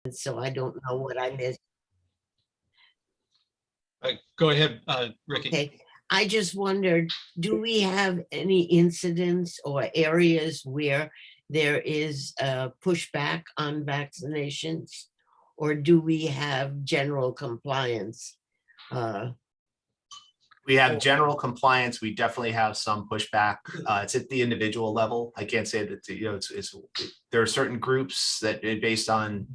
so I don't know what I missed. Go ahead, Ricky. Okay, I just wondered, do we have any incidents or areas where there is a pushback on vaccinations? Or do we have general compliance? We have general compliance. We definitely have some pushback. It's at the individual level. I can't say that, you know, there are certain groups that based on,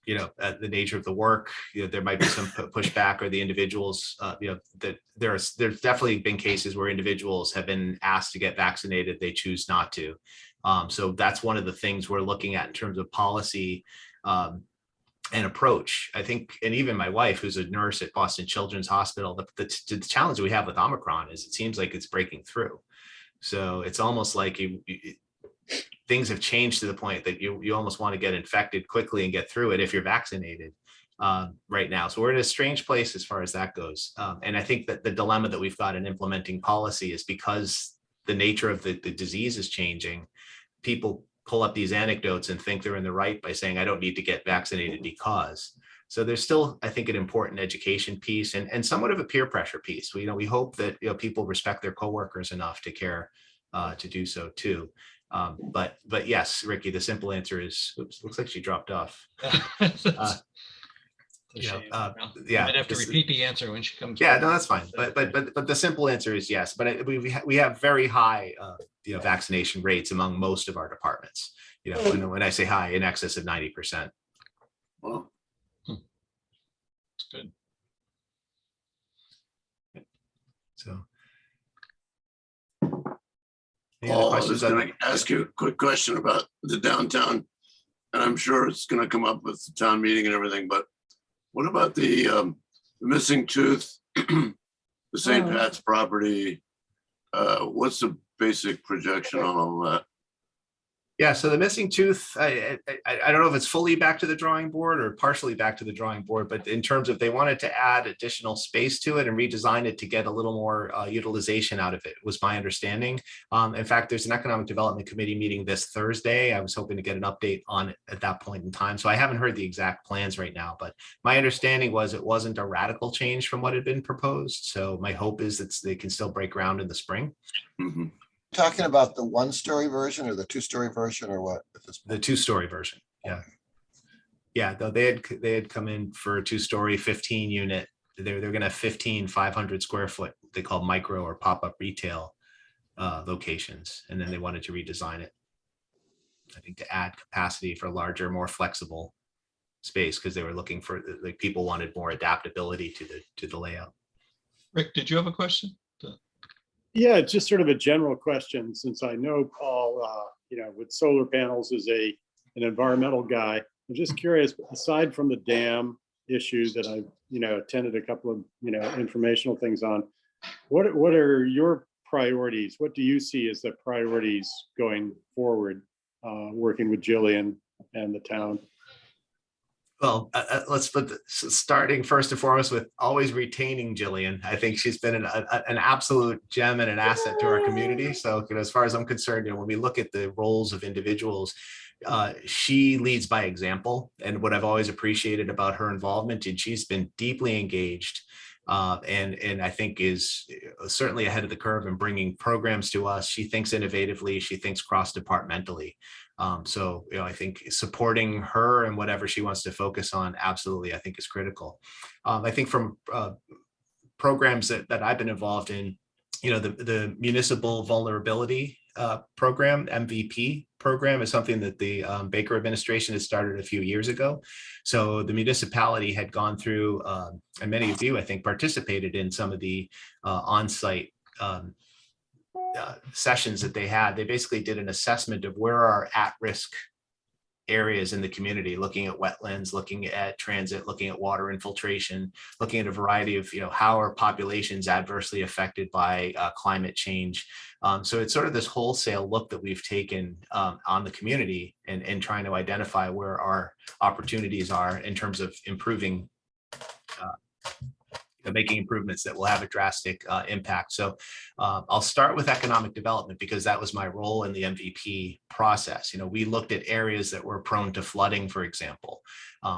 you know, the nature of the work, you know, there might be some pushback, or the individuals, you know, that there's definitely been cases where individuals have been asked to get vaccinated. They choose not to. So that's one of the things we're looking at in terms of policy and approach. I think, and even my wife, who's a nurse at Boston Children's Hospital, the challenge we have with Omicron is it seems like it's breaking through. So it's almost like things have changed to the point that you almost want to get infected quickly and get through it if you're vaccinated right now. So we're in a strange place as far as that goes. And I think that the dilemma that we've got in implementing policy is because the nature of the disease is changing. People pull up these anecdotes and think they're in the right by saying, I don't need to get vaccinated because. So there's still, I think, an important education piece and somewhat of a peer pressure piece. We hope that, you know, people respect their coworkers enough to care to do so too. But yes, Ricky, the simple answer is, oops, looks like she dropped off. Yeah, yeah, I'd have to repeat the answer when she comes. Yeah, no, that's fine. But the simple answer is yes. But we have very high you know, vaccination rates among most of our departments. You know, when I say high, in excess of 90%. Well, That's good. So. I was going to ask you a quick question about the downtown, and I'm sure it's going to come up with the town meeting and everything, but what about the missing tooth, the St. Pat's property? What's the basic projection on all that? Yeah, so the missing tooth, I don't know if it's fully back to the drawing board or partially back to the drawing board, but in terms of they wanted to add additional space to it and redesign it to get a little more utilization out of it, was my understanding. In fact, there's an economic development committee meeting this Thursday. I was hoping to get an update on it at that point in time. So I haven't heard the exact plans right now, but my understanding was it wasn't a radical change from what had been proposed. So my hope is that they can still break ground in the spring. Mm-hmm. Talking about the one-story version or the two-story version or what? The two-story version. Yeah. Yeah, though they had come in for a two-story 15 unit. They're going to have 15 500 square foot, they call micro or pop-up retail locations. And then they wanted to redesign it, I think, to add capacity for larger, more flexible space, because they were looking for, like, people wanted more adaptability to the layout. Rick, did you have a question? Yeah, it's just sort of a general question, since I know Paul, you know, with solar panels is an environmental guy. I'm just curious, aside from the dam issue that I've, you know, attended a couple of, you know, informational things on, what are your priorities? What do you see as the priorities going forward, working with Jillian and the town? Well, let's put starting first and foremost with always retaining Jillian. I think she's been an absolute gem and an asset to our community. So, you know, as far as I'm concerned, you know, when we look at the roles of individuals, she leads by example. And what I've always appreciated about her involvement, and she's been deeply engaged and I think is certainly ahead of the curve in bringing programs to us. She thinks innovatively. She thinks cross-departmentally. So, you know, I think supporting her and whatever she wants to focus on, absolutely, I think is critical. I think from programs that I've been involved in, you know, the municipal vulnerability program, MVP program, is something that the Baker administration had started a few years ago. So the municipality had gone through, and many of you, I think, participated in some of the on-site sessions that they had. They basically did an assessment of where are at-risk areas in the community, looking at wetlands, looking at transit, looking at water infiltration, looking at a variety of, you know, how are populations adversely affected by climate change. So it's sort of this wholesale look that we've taken on the community and trying to identify where our opportunities are in terms of improving making improvements that will have a drastic impact. So I'll start with economic development because that was my role in the MVP process. We looked at areas that were prone to flooding, for example.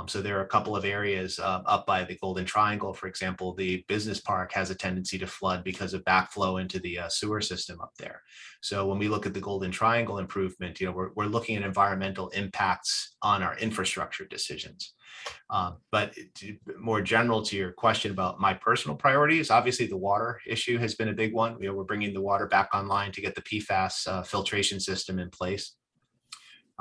So there are a couple of areas up by the Golden Triangle, for example. The business park has a tendency to flood because of backflow into the sewer system up there. So when we look at the Golden Triangle improvement, we're looking at environmental impacts on our infrastructure decisions. But more general to your question about my personal priorities, obviously the water issue has been a big one. We're bringing the water back online to get the PFAS filtration system in place.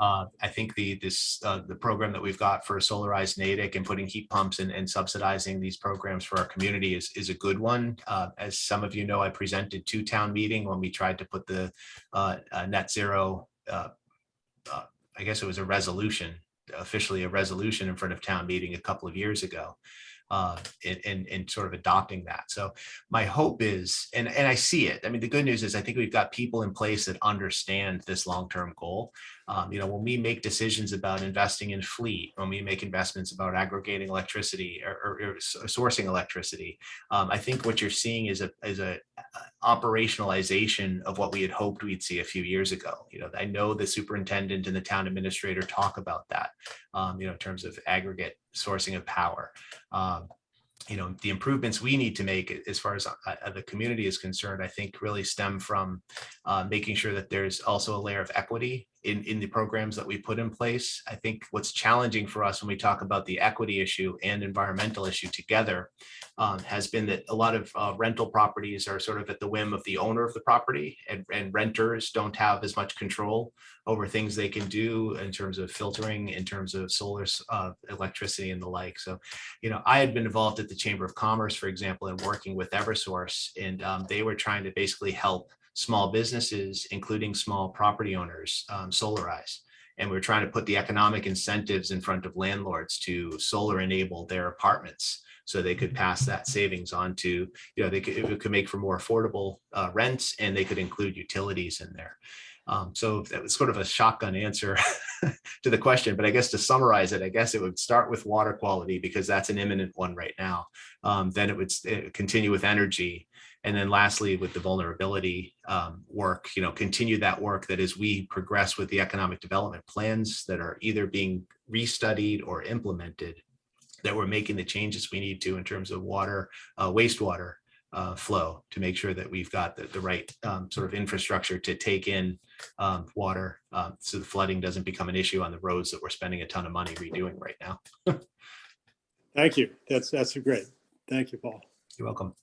I think the program that we've got for solarized Natick and putting heat pumps and subsidizing these programs for our community is a good one. As some of you know, I presented to town meeting when we tried to put the net zero, I guess it was a resolution, officially a resolution in front of town meeting a couple of years ago. In sort of adopting that. So my hope is, and I see it. I mean, the good news is I think we've got people in place that understand this long-term goal. When we make decisions about investing in fleet, when we make investments about aggregating electricity or sourcing electricity, I think what you're seeing is a operationalization of what we had hoped we'd see a few years ago. I know the superintendent and the town administrator talk about that, in terms of aggregate sourcing of power. The improvements we need to make as far as the community is concerned, I think really stem from making sure that there's also a layer of equity in the programs that we put in place. I think what's challenging for us when we talk about the equity issue and environmental issue together has been that a lot of rental properties are sort of at the whim of the owner of the property, and renters don't have as much control over things they can do in terms of filtering, in terms of solar electricity and the like. So, I had been involved at the Chamber of Commerce, for example, in working with Eversource, and they were trying to basically help small businesses, including small property owners, solarize. And we're trying to put the economic incentives in front of landlords to solar enable their apartments, so they could pass that savings on to, it could make for more affordable rents, and they could include utilities in there. So that was sort of a shotgun answer to the question, but I guess to summarize it, I guess it would start with water quality because that's an imminent one right now. Then it would continue with energy. And then lastly, with the vulnerability work, continue that work that as we progress with the economic development plans that are either being restudied or implemented, that we're making the changes we need to in terms of water, wastewater flow to make sure that we've got the right sort of infrastructure to take in water so the flooding doesn't become an issue on the roads that we're spending a ton of money redoing right now. Thank you. That's great. Thank you, Paul. You're welcome.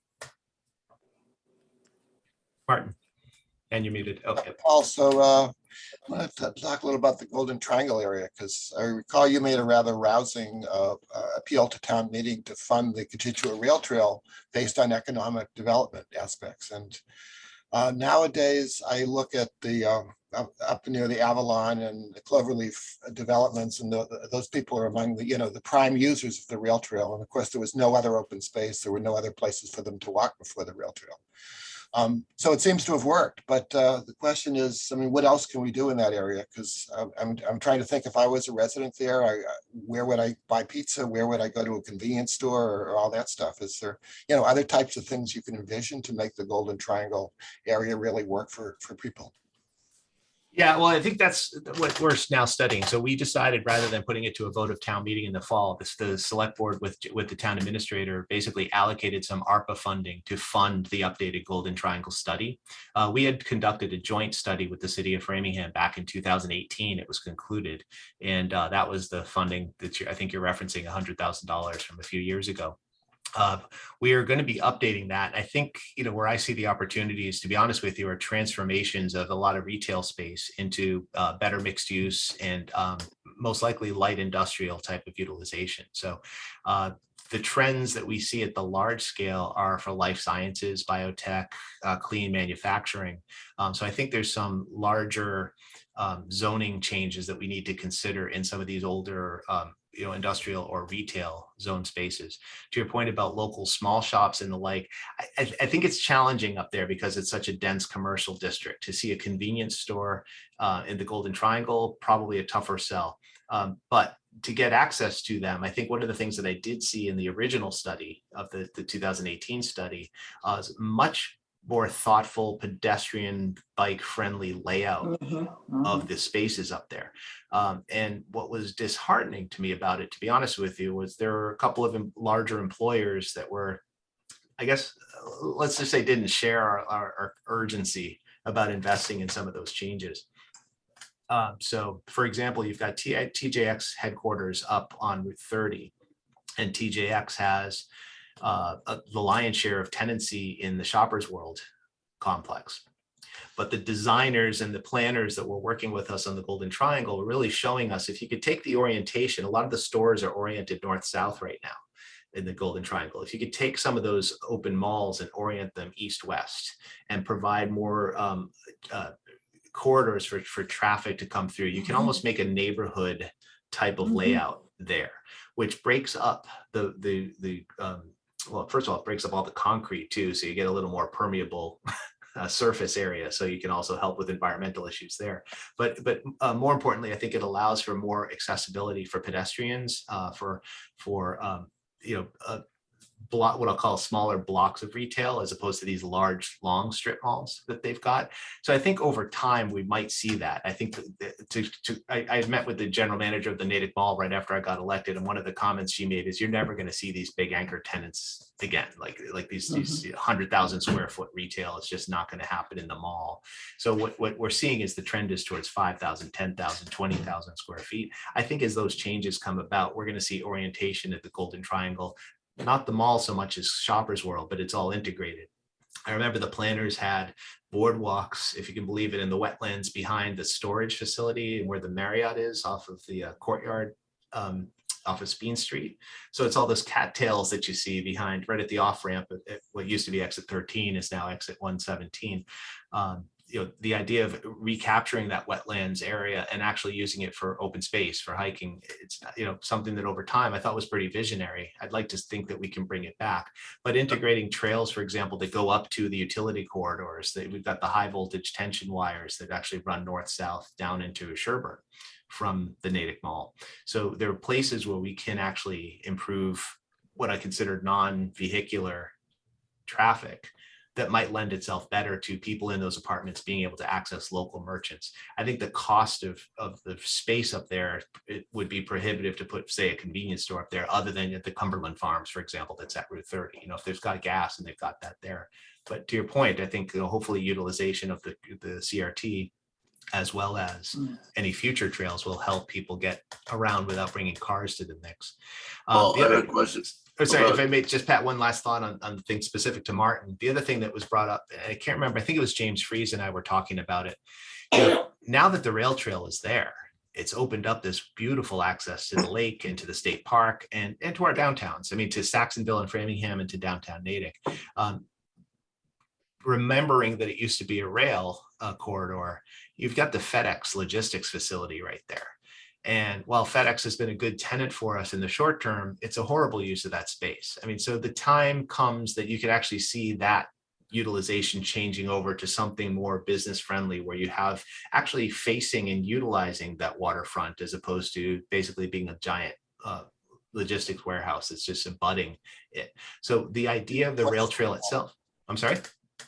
Martin, and you're muted. Okay. Also, I want to talk a little about the Golden Triangle area, because I recall you made a rather rousing appeal to town meeting to fund the Contiguous Rail Trail based on economic development aspects. And nowadays, I look at the up near the Avalon and the Cloverleaf developments, and those people are among the prime users of the rail trail. And of course, there was no other open space. There were no other places for them to walk before the rail trail. So it seems to have worked, but the question is, what else can we do in that area? Because I'm trying to think, if I was a resident there, where would I buy pizza? Where would I go to a convenience store, or all that stuff? Is there, other types of things you can envision to make the Golden Triangle area really work for people? Yeah, well, I think that's what we're now studying. So we decided, rather than putting it to a vote of town meeting in the fall, the select board with the town administrator basically allocated some ARPA funding to fund the updated Golden Triangle study. We had conducted a joint study with the city of Framingham back in 2018. It was concluded, and that was the funding that I think you're referencing, $100,000 from a few years ago. We are going to be updating that. I think, where I see the opportunities, to be honest with you, are transformations of a lot of retail space into better mixed use and most likely light industrial type of utilization. So the trends that we see at the large scale are for life sciences, biotech, clean manufacturing. So I think there's some larger zoning changes that we need to consider in some of these older industrial or retail zone spaces. To your point about local small shops and the like, I think it's challenging up there because it's such a dense commercial district. To see a convenience store in the Golden Triangle, probably a tougher sell. But to get access to them, I think one of the things that I did see in the original study of the 2018 study is much more thoughtful pedestrian bike friendly layout of the spaces up there. And what was disheartening to me about it, to be honest with you, was there were a couple of larger employers that were, I guess, let's just say, didn't share our urgency about investing in some of those changes. So for example, you've got TJX headquarters up on Route 30, and TJX has the lion's share of tenancy in the Shoppers World complex. But the designers and the planners that were working with us on the Golden Triangle were really showing us, if you could take the orientation, a lot of the stores are oriented north-south right now in the Golden Triangle. If you could take some of those open malls and orient them east-west and provide more corridors for traffic to come through, you can almost make a neighborhood type of layout there, which breaks up well, first of all, it breaks up all the concrete too, so you get a little more permeable surface area, so you can also help with environmental issues there. But more importantly, I think it allows for more accessibility for pedestrians, for what I'll call smaller blocks of retail, as opposed to these large, long strip malls that they've got. So I think over time we might see that. I think I met with the general manager of the Natick Mall right after I got elected, and one of the comments she made is, you're never going to see these big anchor tenants again, like these 100,000 square foot retail. It's just not going to happen in the mall. So what we're seeing is the trend is towards 5,000, 10,000, 20,000 square feet. I think as those changes come about, we're going to see orientation at the Golden Triangle, not the mall so much as Shoppers World, but it's all integrated. I remember the planners had boardwalks, if you can believe it, in the wetlands behind the storage facility and where the Marriott is off of the courtyard off of Speen Street. So it's all those cattails that you see behind, right at the off ramp at what used to be exit 13 is now exit 117. The idea of recapturing that wetlands area and actually using it for open space for hiking, it's something that over time I thought was pretty visionary. I'd like to think that we can bring it back, but integrating trails, for example, that go up to the utility corridors, that we've got the high voltage tension wires that actually run north-south down into Sherburne from the Natick Mall. So there are places where we can actually improve what I consider non-vehicular traffic that might lend itself better to people in those apartments being able to access local merchants. I think the cost of the space up there, it would be prohibitive to put, say, a convenience store up there, other than at the Cumberland Farms, for example, that's at Route 30. If there's got gas and they've got that there. But to your point, I think hopefully utilization of the CRT as well as any future trails will help people get around without bringing cars to the mix. Well, I have questions. Sorry, if I may just pat one last thought on things specific to Martin. The other thing that was brought up, I can't remember, I think it was James Fries and I were talking about it. Now that the rail trail is there, it's opened up this beautiful access to the lake and to the state park and to our downtowns. I mean, to Saxonville and Framingham and to downtown Natick. Remembering that it used to be a rail corridor, you've got the FedEx logistics facility right there. And while FedEx has been a good tenant for us in the short term, it's a horrible use of that space. I mean, so the time comes that you could actually see that utilization changing over to something more business friendly, where you have actually facing and utilizing that waterfront, as opposed to basically being a giant logistics warehouse that's just abutting it. So the idea of the rail trail itself, I'm sorry?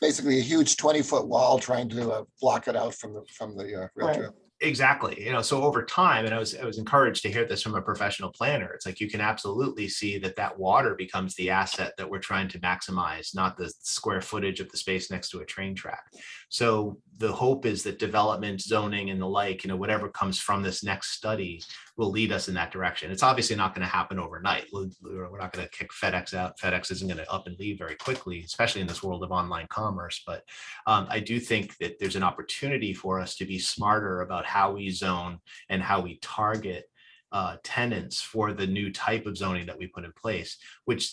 Basically a huge 20-foot wall trying to block it out from the rail trail. Exactly. So over time, and I was encouraged to hear this from a professional planner, it's like you can absolutely see that water becomes the asset that we're trying to maximize, not the square footage of the space next to a train track. So the hope is that development, zoning, and the like, whatever comes from this next study will lead us in that direction. It's obviously not going to happen overnight. We're not going to kick FedEx out. FedEx isn't going to up and leave very quickly, especially in this world of online commerce. But I do think that there's an opportunity for us to be smarter about how we zone and how we target tenants for the new type of zoning that we put in place, which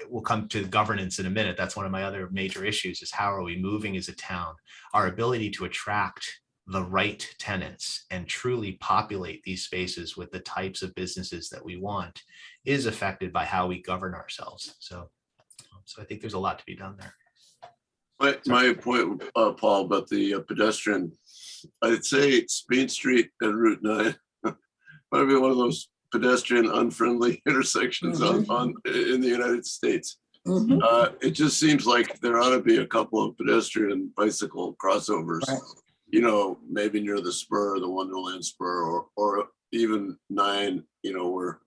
we'll come to governance in a minute. That's one of my other major issues, is how are we moving as a town? Our ability to attract the right tenants and truly populate these spaces with the types of businesses that we want is affected by how we govern ourselves. So I think there's a lot to be done there. My point, Paul, about the pedestrian, I'd say Speen Street and Route 9 might be one of those pedestrian unfriendly intersections in the United States. It just seems like there ought to be a couple of pedestrian bicycle crossovers, Right. you know, maybe near the spur, the Wonderland spur, or even 9, you know, where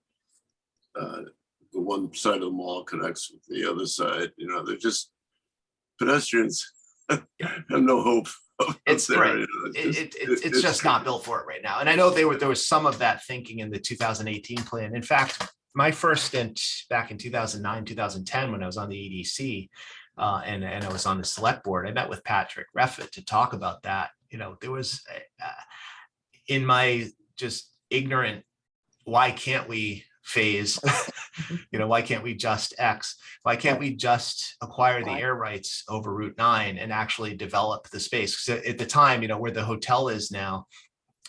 the one side of the mall connects with the other side. You know, they're just pedestrians have no hope. It's there, right. you know, It's just not built for it right now. And I know there was some of that thinking in the 2018 plan. In fact, my first stint back in 2009, 2010, when I was on the EDC and I was on the select board, I met with Patrick Reffett to talk about that. You know, there was in my just ignorant, why can't we phase, you know, why can't we just X? Why can't we just acquire the air rights over Route 9 and actually develop the space? Because at the time, you know, where the hotel is now,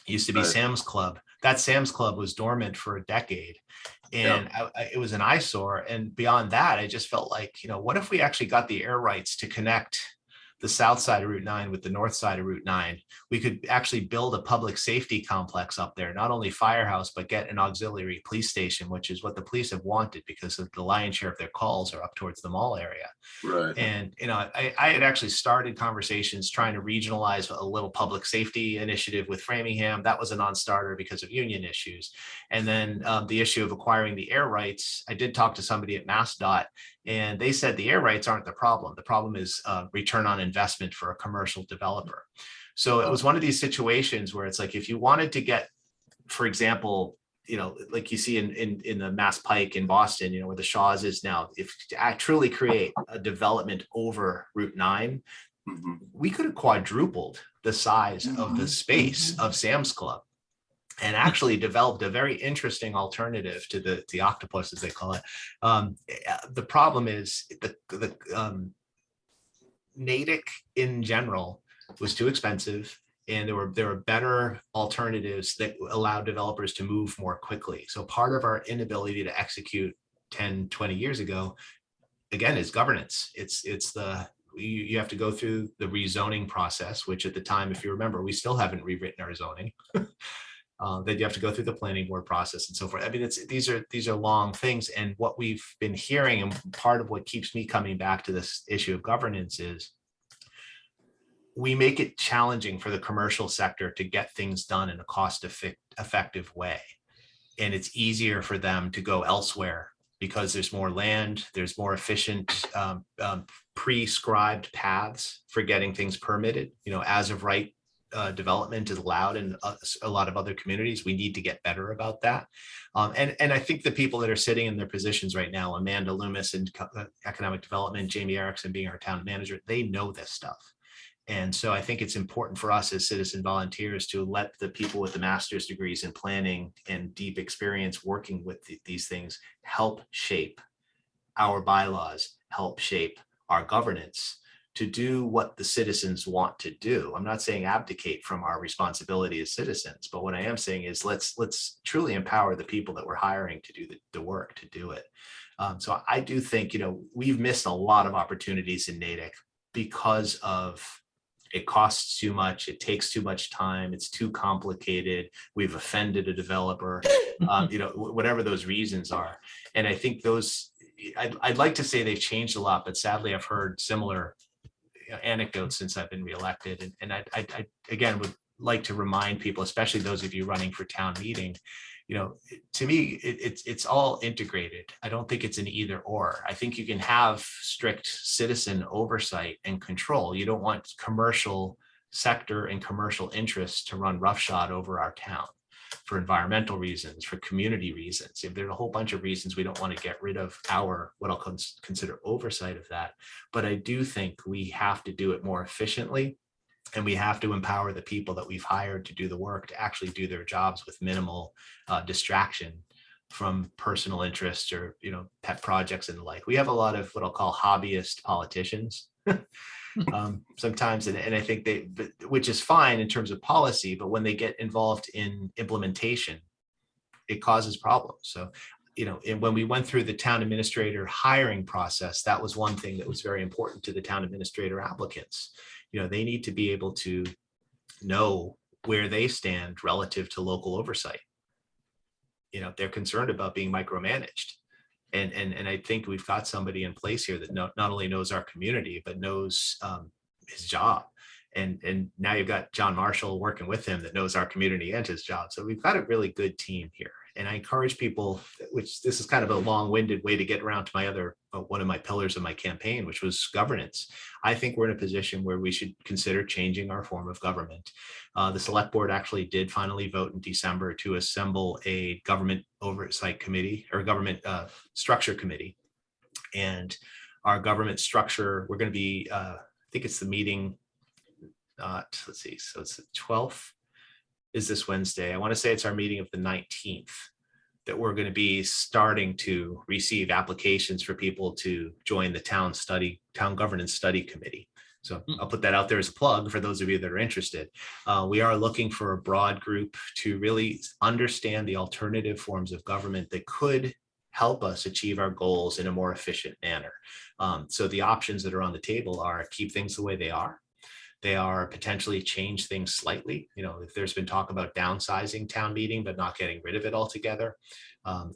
used to be Right. Sam's Club. That Sam's Club was dormant for a decade. And it was an eyesore. And beyond that, I just felt like, you know, what if we actually got the air rights to connect the south side of Route 9 with the north side of Route 9? We could actually build a public safety complex up there, not only firehouse, but get an auxiliary police station, which is what the police have wanted because of the lion's share of their calls are up towards the mall area. Right. And, you know, I had actually started conversations trying to regionalize a little public safety initiative with Framingham. That was a non-starter because of union issues. And then the issue of acquiring the air rights, I did talk to somebody at MassDOT, and they said the air rights aren't the problem. The problem is return on investment for a commercial developer. So it was one of these situations where it's like, if you wanted to get, for example, you know, like you see in the Mass Pike in Boston, you know, where the Shaw's is now, if to truly create a development over Route 9, we could have quadrupled the size of the space of Sam's Club and actually developed a very interesting alternative to the octopus, as they call it. The problem is the Natick in general was too expensive, and there were better alternatives that allow developers to move more quickly. So part of our inability to execute 10, 20 years ago, again, is governance. You have to go through the rezoning process, which at the time, if you remember, we still haven't rewritten our zoning. Then you have to go through the planning board process and so forth. I mean, these are long things. And what we've been hearing, and part of what keeps me coming back to this issue of governance, is we make it challenging for the commercial sector to get things done in a cost-effective way. And it's easier for them to go elsewhere because there's more land, there's more efficient prescribed paths for getting things permitted. You know, as of right, development is allowed in a lot of other communities. We need to get better about that. And I think the people that are sitting in their positions right now, Amanda Loomis in economic development, Jamie Erickson being our town manager, they know this stuff. And so I think it's important for us as citizen volunteers to let the people with the master's degrees in planning and deep experience working with these things help shape our bylaws, help shape our governance to do what the citizens want to do. I'm not saying abdicate from our responsibility as citizens, but what I am saying is let's truly empower the people that we're hiring to do the work to do it. So I do think, you know, we've missed a lot of opportunities in Natick because of it costs too much, it takes too much time, it's too complicated, we've offended a developer, you know, whatever those reasons are. And I think those, I'd like to say they've changed a lot, but sadly I've heard similar anecdotes since I've been reelected. And I again would like to remind people, especially those of you running for town meeting, you know, to me, it's all integrated. I don't think it's an either or. I think you can have strict citizen oversight and control. You don't want commercial sector and commercial interests to run roughshod over our town for environmental reasons, for community reasons. If there's a whole bunch of reasons we don't want to get rid of our, what I'll consider oversight of that. But I do think we have to do it more efficiently. And we have to empower the people that we've hired to do the work to actually do their jobs with minimal distraction from personal interests or, you know, pet projects and the like. We have a lot of what I'll call hobbyist politicians sometimes, and I think which is fine in terms of policy, but when they get involved in implementation, it causes problems. So, you know, and when we went through the town administrator hiring process, that was one thing that was very important to the town administrator applicants. You know, they need to be able to know where they stand relative to local oversight. they're concerned about being micromanaged. And I think we've got somebody in place here that not only knows our community, but knows his job. And now you've got John Marshall working with him that knows our community and his job. So we've got a really good team here. And I encourage people, which this is kind of a long-winded way to get around to my other, one of my pillars of my campaign, which was governance. I think we're in a position where we should consider changing our form of government. The select board actually did finally vote in December to assemble a government oversight committee or government structure committee. And our government structure, we're going to be, I think it's the meeting, let's see, so it's the 12th is this Wednesday. I want to say it's our meeting of the 19th that we're going to be starting to receive applications for people to join the town governance study committee. So I'll put that out there as a plug for those of you that are interested. We are looking for a broad group to really understand the alternative forms of government that could help us achieve our goals in a more efficient manner. So the options that are on the table are keep things the way they are. They are potentially change things slightly. If there's been talk about downsizing town meeting, but not getting rid of it altogether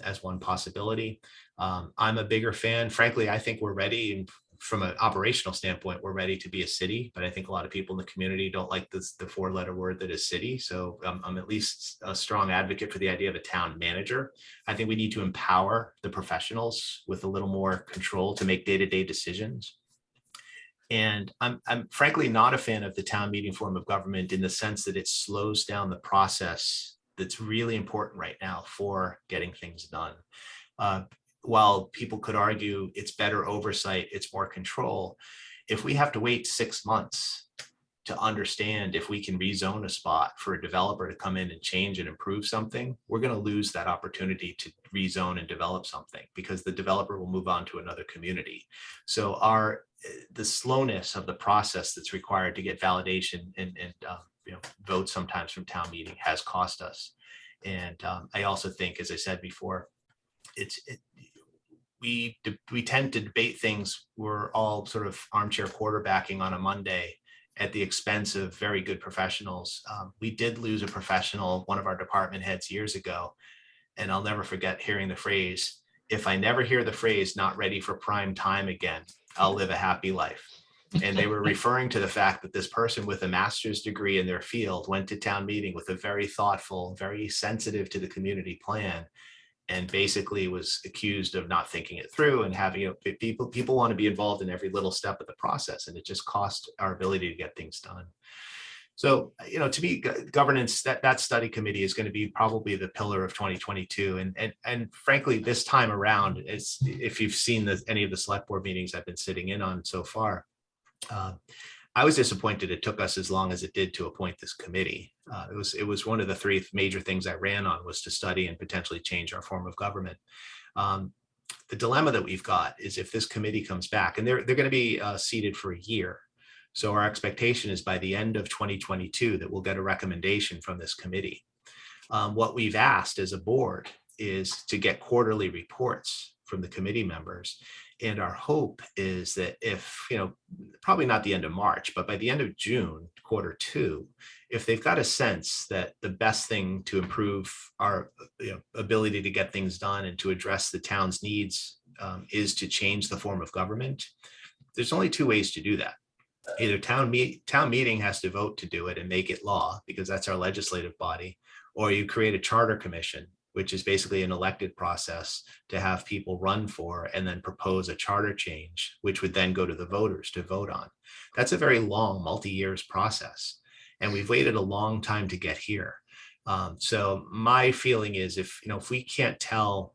as one possibility. I'm a bigger fan. Frankly, I think we're ready. And from an operational standpoint, we're ready to be a city, but I think a lot of people in the community don't like the 4-letter word that is city. So I'm at least a strong advocate for the idea of a town manager. I think we need to empower the professionals with a little more control to make day-to-day decisions. And I'm frankly not a fan of the town meeting form of government in the sense that it slows down the process that's really important right now for getting things done. While people could argue it's better oversight, it's more control, if we have to wait 6 months to understand if we can rezone a spot for a developer to come in and change and improve something, we're going to lose that opportunity to rezone and develop something because the developer will move on to another community. So the slowness of the process that's required to get validation and vote sometimes from town meeting has cost us. And I also think, as I said before, we tend to debate things. We're all sort of armchair quarterbacking on a Monday at the expense of very good professionals. We did lose a professional, one of our department heads years ago, and I'll never forget hearing the phrase, if I never hear the phrase not ready for prime time again, I'll live a happy life. And they were referring to the fact that this person with a master's degree in their field went to town meeting with a very thoughtful, very sensitive to the community plan, and basically was accused of not thinking it through and having people want to be involved in every little step of the process, and it just costs our ability to get things done. So, to me, governance, that study committee is going to be probably the pillar of 2022. And frankly, this time around, if you've seen any of the select board meetings I've been sitting in on so far, I was disappointed it took us as long as it did to appoint this committee. It was one of the 3 major things I ran on, was to study and potentially change our form of government. The dilemma that we've got is if this committee comes back, and they're going to be seated for a year. So our expectation is by the end of 2022 that we'll get a recommendation from this committee. What we've asked as a board is to get quarterly reports from the committee members. And our hope is that if, probably not the end of March, but by the end of June, Q2, if they've got a sense that the best thing to improve our ability to get things done and to address the town's needs is to change the form of government, there's only 2 ways to do that. Either town meeting has to vote to do it and make it law, because that's our legislative body, or you create a charter commission, which is basically an elected process to have people run for and then propose a charter change, which would then go to the voters to vote on. That's a very long, multi-years process. And we've waited a long time to get here. So my feeling is if we can't tell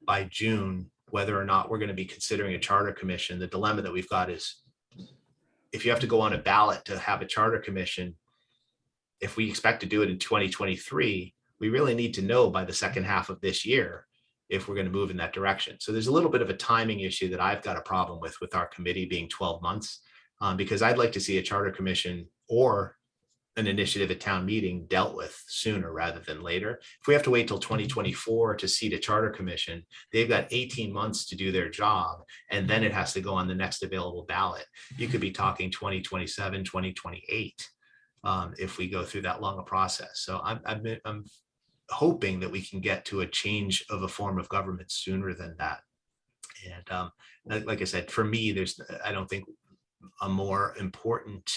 by June whether or not we're going to be considering a charter commission, the dilemma that we've got is if you have to go on a ballot to have a charter commission, if we expect to do it in 2023, we really need to know by the second half of this year if we're going to move in that direction. So there's a little bit of a timing issue that I've got a problem with our committee being 12 months, because I'd like to see a charter commission or an initiative at town meeting dealt with sooner rather than later. If we have to wait till 2024 to seat a charter commission, they've got 18 months to do their job, and then it has to go on the next available ballot. You could be talking 2027, 2028 if we go through that long a process. So I'm hoping that we can get to a change of a form of government sooner than that. And like I said, for me, I don't think a more important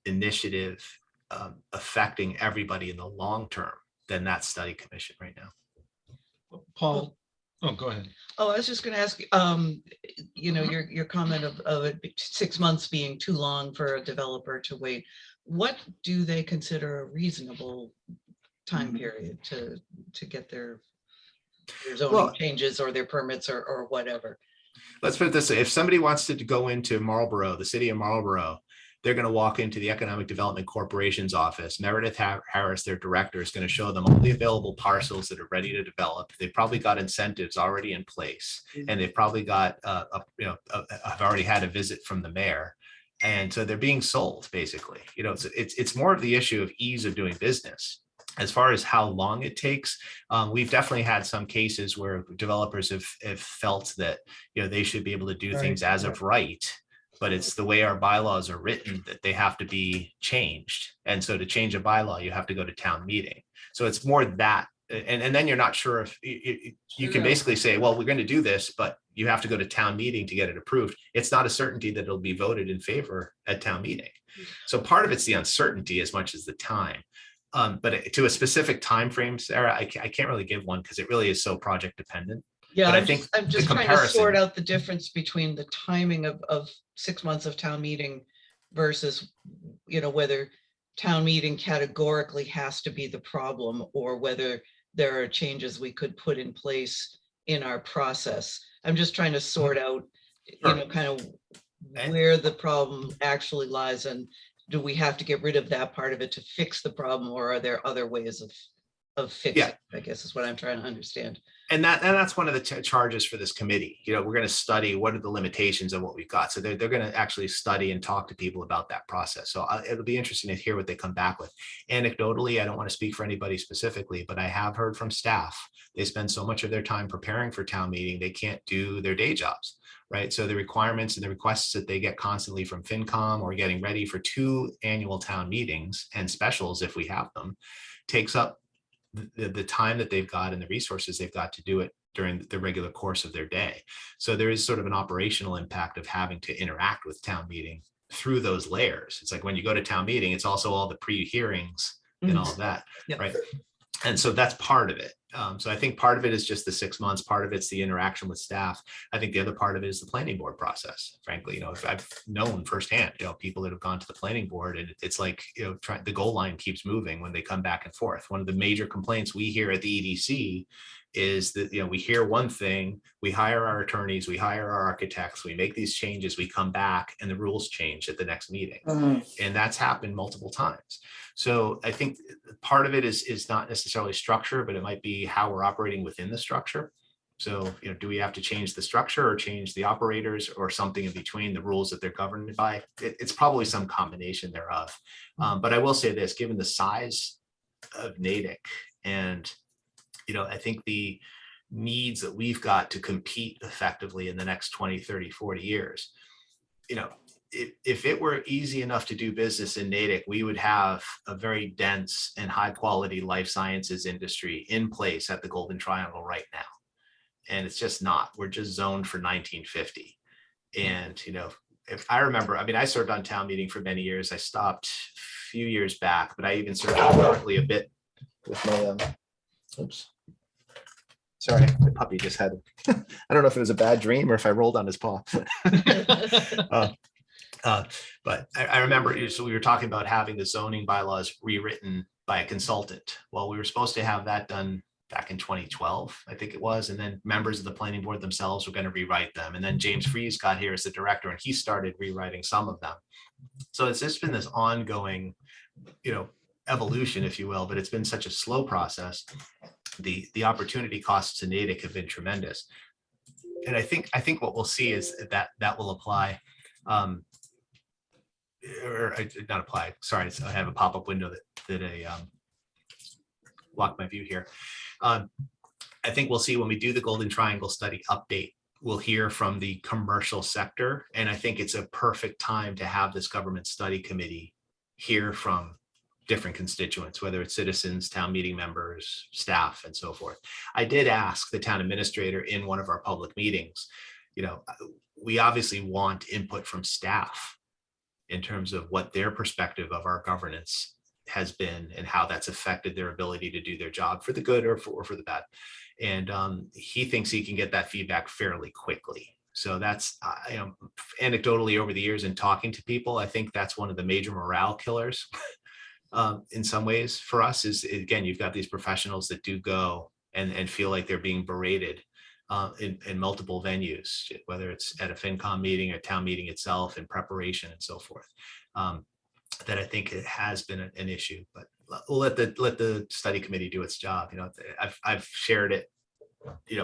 initiative affecting everybody in the long term than that study commission right now. Paul, oh, go ahead. Oh, I was just gonna ask, you know, your comment of it 6 months being too long for a developer to wait. What do they consider a reasonable time period to get their zoning Well, changes or their permits or whatever? let's put it this way. If somebody wants to go into Marlboro, the city of Marlboro, they're going to walk into the Economic Development Corporation's office. Meredith Harris, their director, is going to show them all the available parcels that are ready to develop. They've probably got incentives already in place, and they've probably got, have already had a visit from the mayor. And so they're being sold, basically. You know, it's more of the issue of ease of doing business. As far as how long it takes, we've definitely had some cases where developers have felt that, you know, they should be able to do things as of right, but it's the way our bylaws are written that they have to be changed. And so to change a bylaw, you have to go to town meeting. So it's more that, and then you're not sure if you can basically say, well, we're going to do this, but you have to go to town meeting to get it approved. It's not a certainty that it'll be voted in favor at town meeting. So part of it's the uncertainty as much as the time. But to a specific time frame, Sarah, I can't really give one because it really is so project dependent. Yeah, But I I'm think just, I'm just the trying to sort comparison- out the difference between the timing of 6 months of town meeting versus, you know, whether town meeting categorically has to be the problem or whether there are changes we could put in place in our process. I'm just trying to sort out, you know, kind of where the problem actually lies, and do we have to get rid of that part of it to fix the problem, or are there other ways of fixing? I guess is what I'm trying to understand. And that's one of the charges for this committee. You know, we're going to study what are the limitations of what we've got. So they're going to actually study and talk to people about that process. So it'll be interesting to hear what they come back with. Anecdotally, I don't want to speak for anybody specifically, but I have heard from staff, they spend so much of their time preparing for town meeting, they can't do their day jobs, right? So the requirements and the requests that they get constantly from FinCom or getting ready for 2 annual town meetings and specials, if we have them, takes up the time that they've got and the resources they've got to do it during the regular course of their day. So there is sort of an operational impact of having to interact with town meeting through those layers. It's like when you go to town meeting, it's also all the pre-hearings and all of that, Yep. right? And so that's part of it. So I think part of it is just the 6 months, part of it's the interaction with staff. I think the other part of it is the planning board process. Frankly, you know, if I've known firsthand, you know, people that have gone to the planning board, and it's like, you know, the goal line keeps moving when they come back and forth. One of the major complaints we hear at the EDC is that, you know, we hear one thing, we hire our attorneys, we hire our architects, we make these changes, we come back and the rules change at the next meeting. And that's happened multiple times. So I think part of it is not necessarily structure, but it might be how we're operating within the structure. So, you know, do we have to change the structure or change the operators or something in between, the rules that they're governed by? It's probably some combination thereof. But I will say this, given the size of Natick and, you know, I think the needs that we've got to compete effectively in the next 20, 30, 40 years, you know, if it were easy enough to do business in Natick, we would have a very dense and high quality life sciences industry in place at the Golden Triangle right now. And it's just not. We're just zoned for 1950. And, you know, if I remember, I mean, I served on town meeting for many years. I stopped a few years back, but I even served currently a bit with my, oops. Sorry, the puppy just had, I don't know if it was a bad dream or if I rolled on his paw. But I remember, so we were talking about having the zoning bylaws rewritten by a consultant. Well, we were supposed to have that done back in 2012, I think it was. And then members of the planning board themselves were going to rewrite them. And then James Freeze got here as the director and he started rewriting some of them. So it's just been this ongoing, you know, evolution, if you will, but it's been such a slow process. The opportunity costs to Natick have been tremendous. And I think what we'll see is that will apply, or not apply, sorry, I have a pop-up window that blocked my view here. I think we'll see when we do the Golden Triangle study update, we'll hear from the commercial sector. And I think it's a perfect time to have this government study committee hear from different constituents, whether it's citizens, town meeting members, staff, and so forth. I did ask the town administrator in one of our public meetings, we obviously want input from staff in terms of what their perspective of our governance has been and how that's affected their ability to do their job for the good or for the bad. And he thinks he can get that feedback fairly quickly. So that's, anecdotally over the years and talking to people, I think that's one of the major morale killers in some ways for us is, again, you've got these professionals that do go and feel like they're being berated in multiple venues, whether it's at a FinCom meeting or town meeting itself in preparation and so forth. That I think it has been an issue, but we'll let the study committee do its job. I've shared it,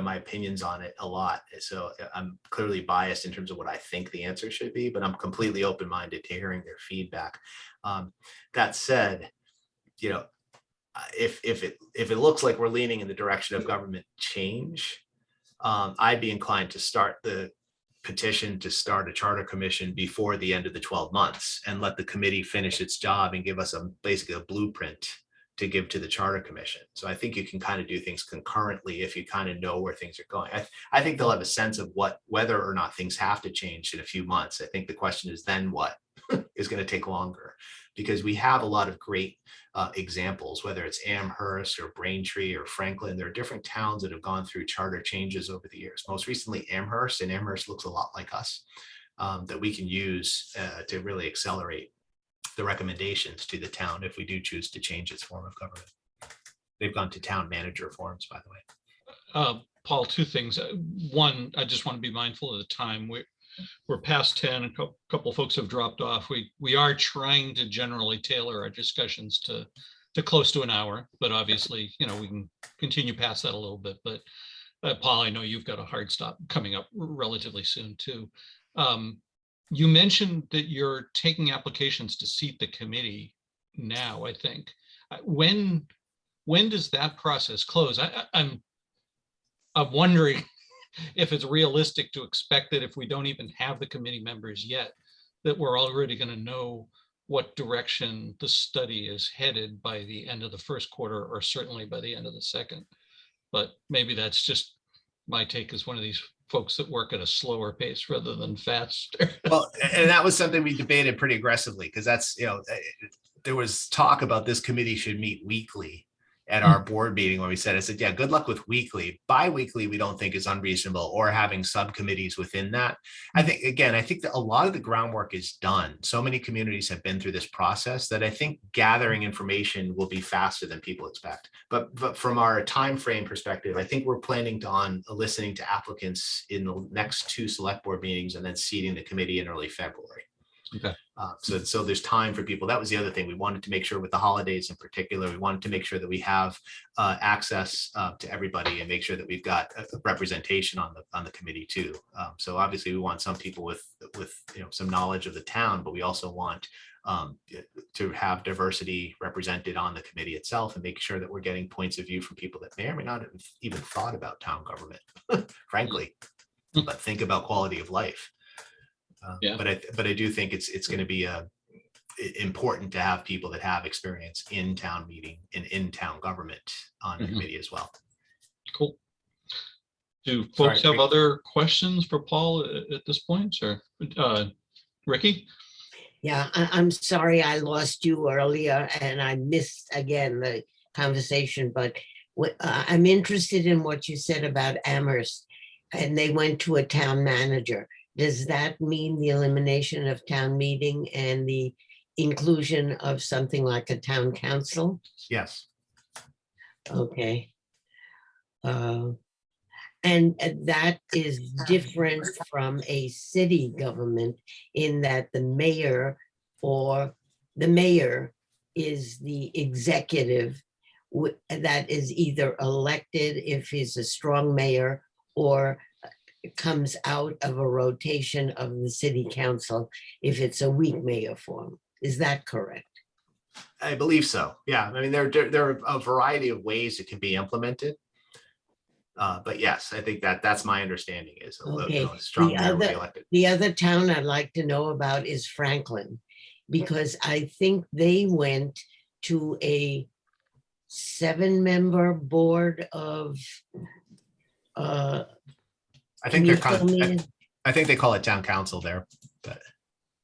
my opinions on it a lot. So I'm clearly biased in terms of what I think the answer should be, but I'm completely open-minded to hearing their feedback. That said, if it looks like we're leaning in the direction of government change, I'd be inclined to start the petition to start a charter commission before the end of the 12 months and let the committee finish its job and give us basically a blueprint to give to the charter commission. So I think you can kind of do things concurrently if you kind of know where things are going. I think they'll have a sense of whether or not things have to change in a few months. I think the question is then what is going to take longer, because we have a lot of great examples, whether it's Amherst or Braintree or Franklin. There are different towns that have gone through charter changes over the years. Most recently Amherst, and Amherst looks a lot like us, that we can use to really accelerate the recommendations to the town if we do choose to change its form of government. They've gone to town manager forms, by the way. Paul, two things. One, I just want to be mindful of the time. We're past 10. A couple of folks have dropped off. We are trying to generally tailor our discussions to close to an hour, but obviously, we can continue past that a little bit. But Paul, I know you've got a hard stop coming up relatively soon too. You mentioned that you're taking applications to seat the committee now, I think. When does that process close? I'm wondering if it's realistic to expect that if we don't even have the committee members yet, that we're already going to know what direction the study is headed by the end of the first quarter, or certainly by the end of the second. But maybe that's just my take as one of these folks that work at a slower pace rather than faster. Well, and that was something we debated pretty aggressively, because that's, there was talk about this committee should meet weekly at our board meeting when I said, yeah, good luck with weekly. Bi-weekly, we don't think is unreasonable, or having subcommittees within that. I think that a lot of the groundwork is done. So many communities have been through this process that I think gathering information will be faster than people expect. But from our time frame perspective, I think we're planning on listening to applicants in the next 2 select board meetings and then seating the committee in early February. Okay. So there's time for people. That was the other thing we wanted to make sure with the holidays in particular. We wanted to make sure that we have access to everybody and make sure that we've got a representation on the committee too. So obviously we want some people with some knowledge of the town, but we also want to have diversity represented on the committee itself and make sure that we're getting points of view from people that may or may not have even thought about town government, frankly, but think about quality of life. Yeah. But I do think it's going to be important to have people that have experience in town meeting and in town government on the committee as well. Cool. Do folks Sorry, have other questions for Paul at this point, or Ricky? Yeah, I'm sorry I lost you earlier and I missed again the conversation, but I'm interested in what you said about Amherst, and they went to a town manager. Does that mean the elimination of town meeting and the inclusion of something like a town council? Yes. Okay. And that is different from a city government in that the mayor is the executive that is either elected if he's a strong mayor, or comes out of a rotation of the city council if it's a weak mayor form. Is that correct? I believe so. Yeah. I mean, there are a variety of ways it can be implemented. But yes, I think that's my understanding is Okay. a strong mayor will be elected. The other town I'd like to know about is Franklin, because I think they went to a 7-member board of I think can they're you fill me in? I think they call it town council there, but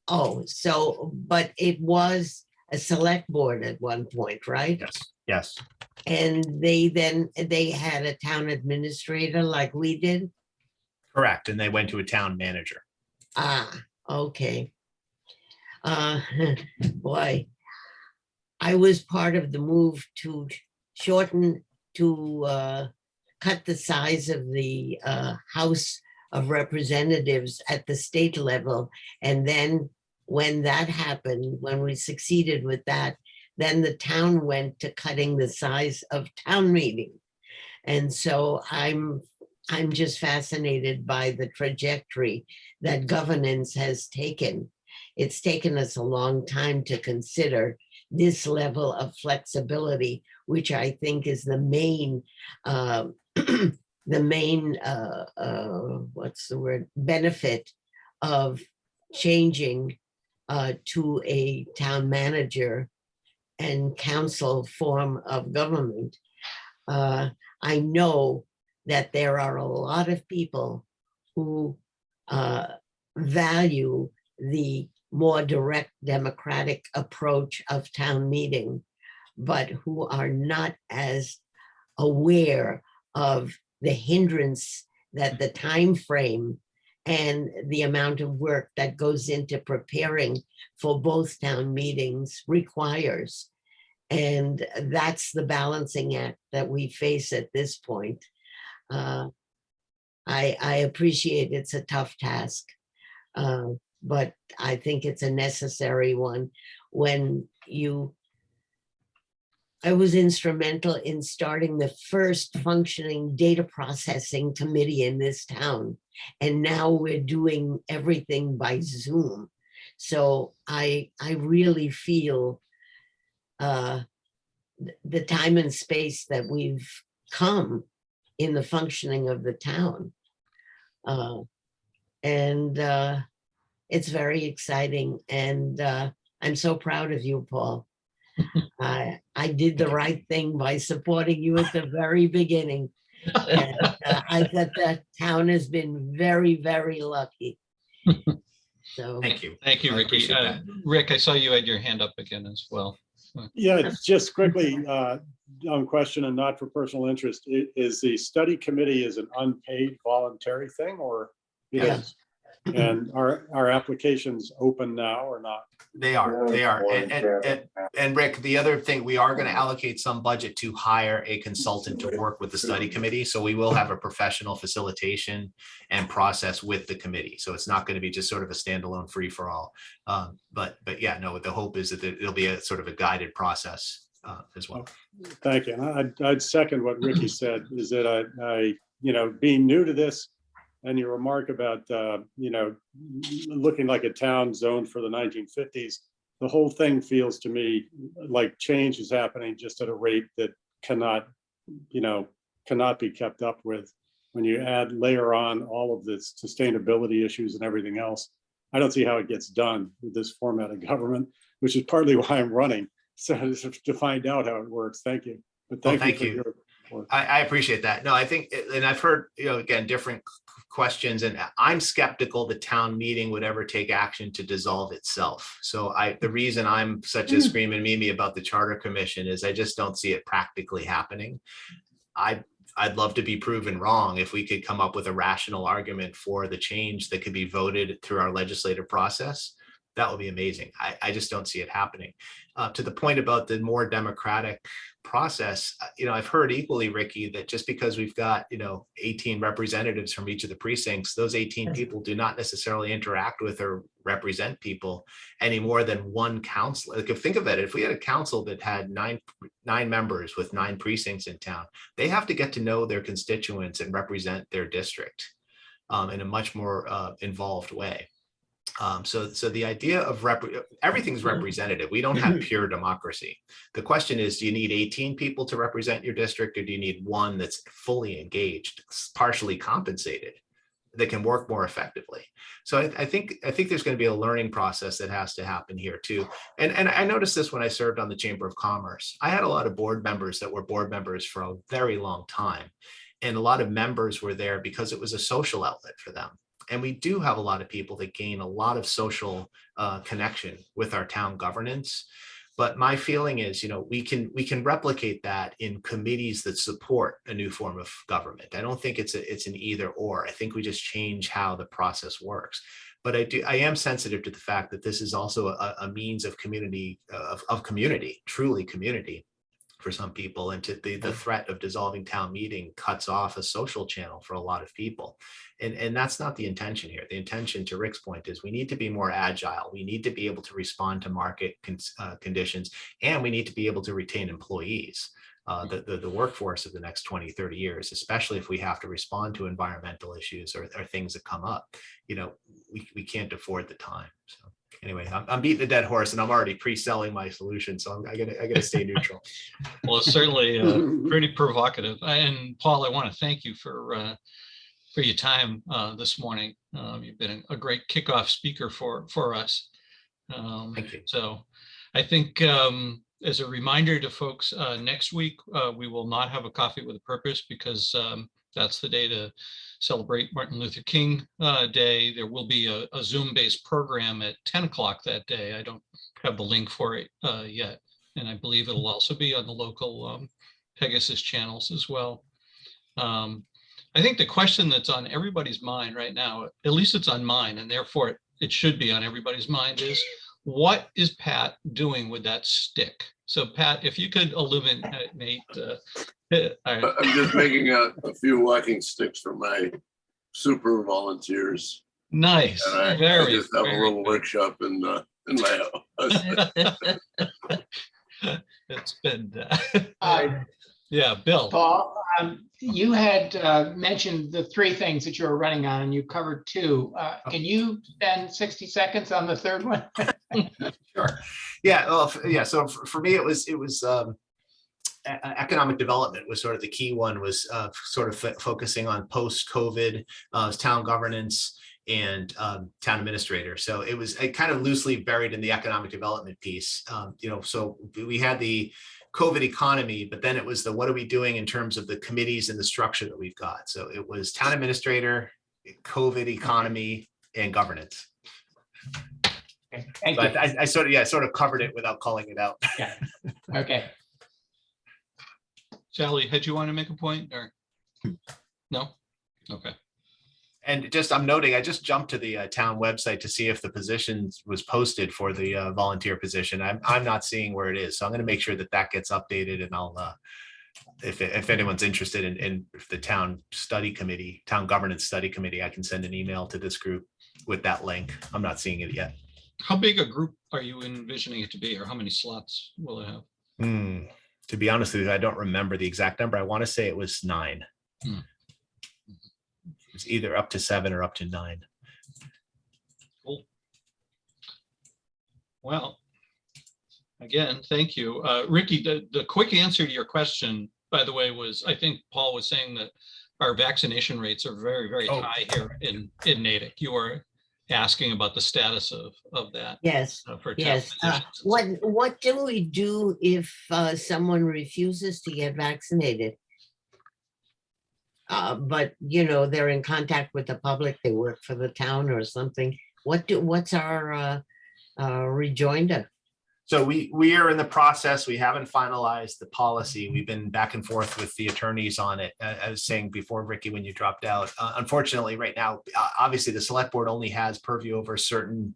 Oh, so, but it was a select board at one point, right? yes, yes, And they had a town administrator like we did? correct. And they went to a town manager. Ah, okay. Uh, boy, I was part of the move to shorten, to cut the size of the House of Representatives at the state level. And then when that happened, when we succeeded with that, then the town went to cutting the size of town meeting. And so I'm just fascinated by the trajectory that governance has taken. It's taken us a long time to consider this level of flexibility, which I think is the main, the main, what's the word, benefit of changing to a town manager and council form of government. I know that there are a lot of people who value the more direct democratic approach of town meeting, but who are not as aware of the hindrance that the time frame and the amount of work that goes into preparing for both town meetings requires. And that's the balancing act that we face at this point. I appreciate it's a tough task, but I think it's a necessary one. I was instrumental in starting the first functioning data processing committee in this town. And now we're doing everything by Zoom. So I really feel the time and space that we've come in the functioning of the town. And it's very exciting. And I'm so proud of you, Paul. I did the right thing by supporting you at the very beginning. And I thought that town has been very, very lucky. So Thank you. Thank you, I Ricky. appreciate that. Rick, I saw you had your hand up again as well. Yeah, just quickly, dumb question and not for personal interest. Is the study committee is an unpaid voluntary thing or it Yeah. is? And are applications open now or not? They are. And Rick, the other thing, we are going to allocate some budget to hire a consultant to work with the study committee. So we will have a professional facilitation and process with the committee. So it's not going to be just sort of a standalone free for all. But yeah, no, the hope is that it'll be a sort of a guided process as well. Thank you. And I'd second what Ricky said, is that I, being new to this, and your remark about, looking like a town zoned for the 1950s, the whole thing feels to me like change is happening just at a rate that cannot be kept up with. When you layer on all of the sustainability issues and everything else, I don't see how it gets done with this format of government, which is partly why I'm running. So to find out how it works. Thank you. But thank you. I appreciate that. No, I think, and I've heard, again, different questions, and I'm skeptical the town meeting would ever take action to dissolve itself. So the reason I'm such a screaming Mimi about the Charter Commission is I just don't see it practically happening. I'd love to be proven wrong if we could come up with a rational argument for the change that could be voted through our legislative process. That would be amazing. I just don't see it happening. To the point about the more democratic process, I've heard equally, Ricky, that just because we've got, 18 representatives from each of the precincts, those 18 people do not necessarily interact with or represent people any more than one council. Like, think of it, if we had a council that had nine members with 9 precincts in town, they have to get to know their constituents and represent their district in a much more involved way. So the idea of everything's representative. We don't have pure democracy. The question is, do you need 18 people to represent your district, or do you need one that's fully engaged, partially compensated? that can work more effectively. So I think there's going to be a learning process that has to happen here too. And I noticed this when I served on the Chamber of Commerce. I had a lot of board members that were board members for a very long time. And a lot of members were there because it was a social outlet for them. And we do have a lot of people that gain a lot of social connection with our town governance. But my feeling is, we can replicate that in committees that support a new form of government. I don't think it's an either or. I think we just change how the process works. But I am sensitive to the fact that this is also a means of community, of community, truly community for some people. And to the threat of dissolving town meeting cuts off a social channel for a lot of people. And that's not the intention here. The intention, to Rick's point, is we need to be more agile. We need to be able to respond to market conditions, and we need to be able to retain employees, the workforce of the next 20, 30 years, especially if we have to respond to environmental issues or things that come up. We can't afford the time. So anyway, I'm beating a dead horse, and I'm already pre-selling my solution, so I gotta stay neutral. Well, it's certainly pretty provocative. And Paul, I want to thank you for your time this morning. You've been a great kickoff speaker for us. Thank you. So I think as a reminder to folks, next week we will not have a Coffee with a Purpose because that's the day to celebrate Martin Luther King Day. There will be a Zoom-based program at 10 o'clock that day. I don't have the link for it yet. And I believe it'll also be on the local Pegasus channels as well. I think the question that's on everybody's mind right now, at least it's on mine, and therefore it should be on everybody's mind, is what is Pat doing with that stick? So Pat, if you could illuminate. I'm just making a few walking sticks for my super volunteers. Nice. And I just have a little workshop in my house. It's been, yeah, Bill. Paul, you had mentioned the 3 things that you were running on, and you covered 2. Can you spend 60 seconds on the third one? Sure. Yeah. Well, yeah. So for me, it was economic development was sort of the key one, was sort of focusing on post-COVID town governance and town administrator. So it kind of loosely buried in the economic development piece. So we had the COVID economy, but then it was what are we doing in terms of the committees and the structure that we've got? So it was town administrator, COVID economy, and governance. Okay, thank So you. I sort of covered it without calling it out. Yeah. Okay. Sally, had you want to make a point or no? Okay. And I'm noting, I just jumped to the town website to see if the position was posted for the volunteer position. I'm not seeing where it is. So I'm going to make sure that gets updated, and I'll, if anyone's interested in the town governance study committee, I can send an email to this group with that link. I'm not seeing it yet. How big a group are you envisioning it to be, or how many slots will it have? To be honest with you, I don't remember the exact number. I want to say it was 9. It's either up to 7 or up to 9. Cool. Well, again, thank you. Ricky, the quick answer to your question, by the way, was, I think Paul was saying that our vaccination rates are very, very high here in Natick. You were asking about the status of that. Yes, For yes. What do we do if someone refuses to get vaccinated? But they're in contact with the public, they work for the town or something. What's our rejoinder? So we are in the process. We haven't finalized the policy. We've been back and forth with the attorneys on it. I was saying before, Ricky, when you dropped out, unfortunately right now, obviously the select board only has purview over a certain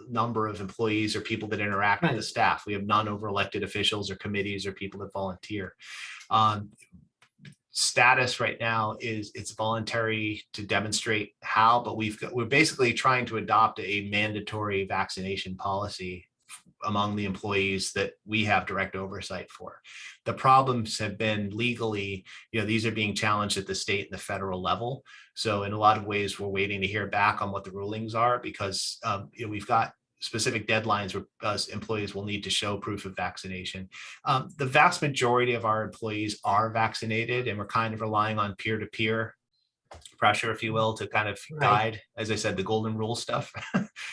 number of employees or people that interact with the staff. We have none over elected officials or committees or people that volunteer. Status right now is it's voluntary to demonstrate how, but we're basically trying to adopt a mandatory vaccination policy among the employees that we have direct oversight for. The problems have been legally, these are being challenged at the state and the federal level. So in a lot of ways, we're waiting to hear back on what the rulings are, because we've got specific deadlines where employees will need to show proof of vaccination. The vast majority of our employees are vaccinated, and we're kind of relying on peer-to-peer pressure, if you will, to kind of Right. guide, as I said, the golden rule stuff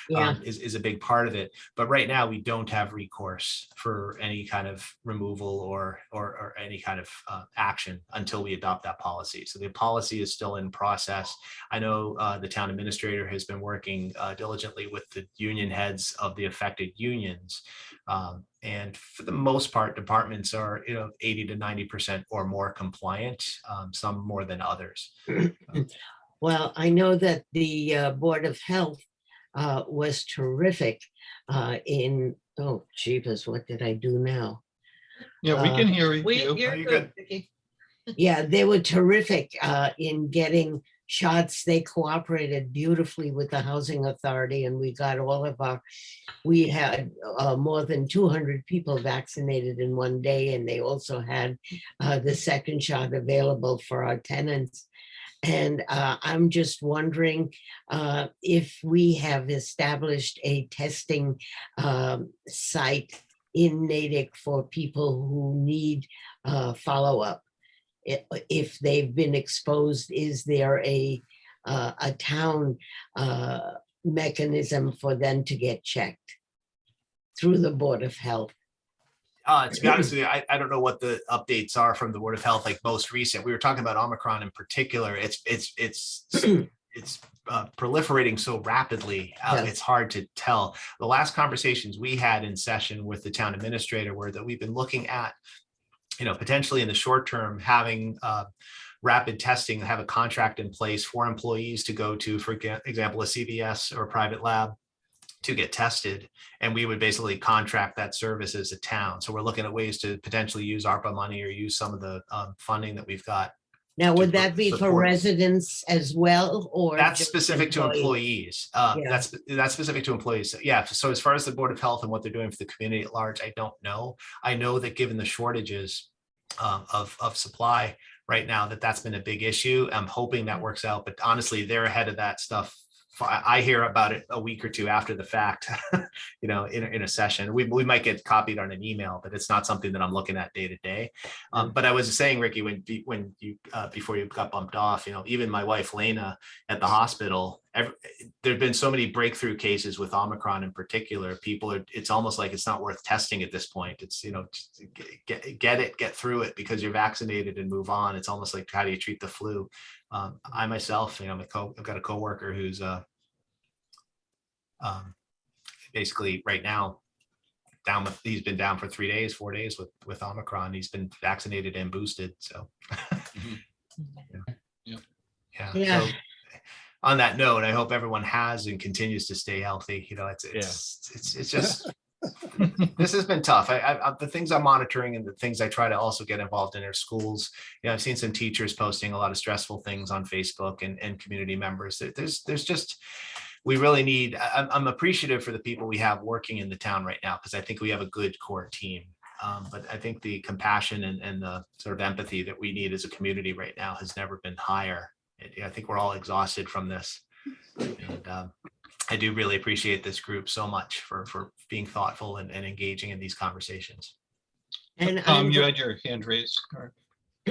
Yeah. is a big part of it. But right now we don't have recourse for any kind of removal or any kind of action until we adopt that policy. So the policy is still in process. I know the town administrator has been working diligently with the union heads of the affected unions. And for the most part, departments are, 80 to 90% or more compliant, some more than others. Well, I know that the Board of Health was terrific oh, jeepers, what did I do now? Yeah, we can hear you. You're you good, good? Vicky. Yeah, they were terrific in getting shots. They cooperated beautifully with the Housing Authority, and we got we had more than 200 people vaccinated in one day, and they also had the second shot available for our tenants. And I'm just wondering if we have established a testing site in Natick for people who need follow-up. If they've been exposed, is there a town mechanism for them to get checked through the Board of Health? To be honest with you, I don't know what the updates are from the Board of Health, like most recent. We were talking about Omicron in particular. It's proliferating so rapidly. Yeah. It's hard to tell. The last conversations we had in session with the town administrator were that we've been looking at, potentially in the short term, having rapid testing, have a contract in place for employees to go to, for example, a CVS or a private lab to get tested. And we would basically contract that service as a town. So we're looking at ways to potentially use ARPA money or use some of the funding that we've got. Now, would that be for support. residents as well, or? That's just specific to employees. Yeah. That's specific to employees. Yeah. So as far as the Board of Health and what they're doing for the community at large, I don't know. I know that given the shortages of supply right now, that's been a big issue. I'm hoping that works out, but honestly, they're ahead of that stuff. I hear about it a week or two after the fact, in a session. We might get copied on an email, but it's not something that I'm looking at day to day. But I was saying, Ricky, when you before you got bumped off, even my wife Lena at the hospital, there've been so many breakthrough cases with Omicron in particular. It's almost like it's not worth testing at this point. It's just get through it because you're vaccinated and move on. It's almost like, how do you treat the flu? I myself, I've got a coworker who's basically right now he's been down for 4 days with Omicron. He's been vaccinated and boosted. So Yeah. So on that note, I hope everyone has and continues to stay healthy. It's just this has been tough. The things I'm monitoring and the things I try to also get involved in are schools. I've seen some teachers posting a lot of stressful things on Facebook and community members. There's just, we really need, I'm appreciative for the people we have working in the town right now, because I think we have a good core team. But I think the compassion and the sort of empathy that we need as a community right now has never been higher. I think we're all exhausted from this. And I do really appreciate this group so much for being thoughtful and engaging in these conversations. And You had your hand raised.